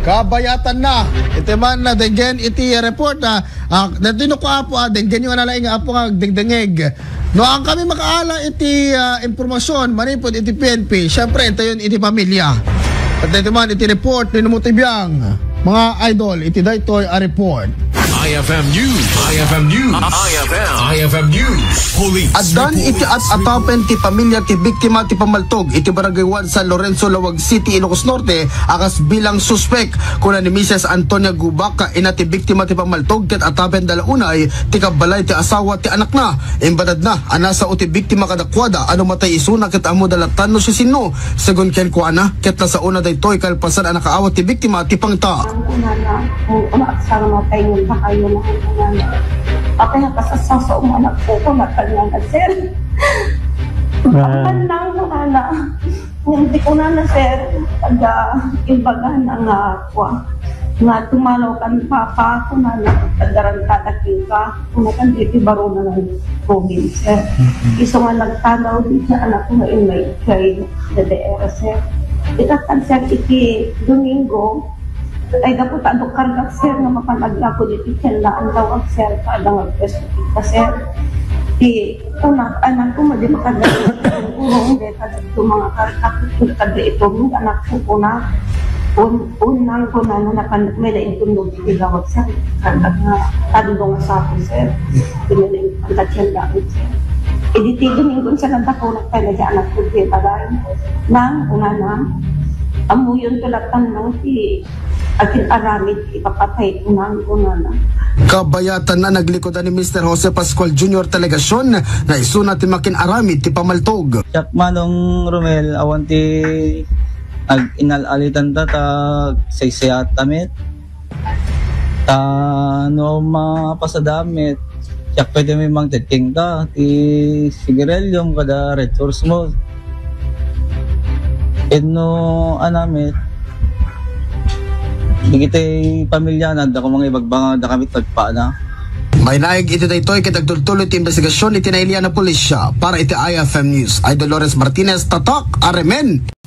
kabayatan na iti man na denggen iti report na natino ko apo denggen yung nalaing apo nga dengdengeg no ang kami makaala iti impormasyon manipod iti PNP syempre ito yun iti pamilya at ito man iti report ni Numutibiyang mga idol iti daytoy a report IFM News. IFM News. IFM News. Police. Adan iti at atapen ti pamilya ti biktima ti pamaltog iti barangay 1 San Lorenzo, Lawag City, Ilocos Norte akas bilang suspek kuna ni Mrs. Antonia Gubaka ina ti biktima ti pamaltog ket atapen dalaunay ti kabalay ti asawa ti anak na imbadad na anasa o ti biktima kadakwada ano matay isuna ket amo dalatan no si sino segun ken kuana ket nasa una daytoy kalpasan anak kaawat ti biktima ti pangta umaksara matay yung bakayo na hanggang okay na kasasasa umanak po ko nakalangad sir ang nang na hindi ko na sir kada imbaga na nga kwa nga tumalaw kan papa ko na nagkadaran kataking ka kung kan dito baro na ng COVID sir iso nga nagtanaw dito anak ko na inmay kay DDR sir itakan sir iki Domingo ay dapat ano karga sir na mapanagla ko dito kailangan daw ang sir kada nga pwesto kita sir di una anak ko madi makadala kung hindi kada ito mga karga kada ito mga anak ko una unang ko na may na intundog dito gawag sir kada nga kadong sa akin sir pinili ang tatsyan dahil sir editi Domingo sa nagdako na tayo na anak ko dito tagay nang una na amuyon tulatan ng ti akin aramid ipapatay unang na. Kabayatan na naglikodan ni Mr. Jose Pascual Jr. Delegasyon na isuna ti makin aramid ti pamaltog. Yak manong Romel awan ti ag inalalitan ta saysayat tamit ta no mapasadamit yak pwede may mang tetking ta ti sigarelyong kada red source mo no anamit higitay pamilya na da ko mga ibagbanga da kami tagpa na. May naig iti daytoy ket nagtultuloy ti investigasyon iti nailian na pulisya para iti IFM News. Idol Lawrence Martinez, Tatak, Aremen.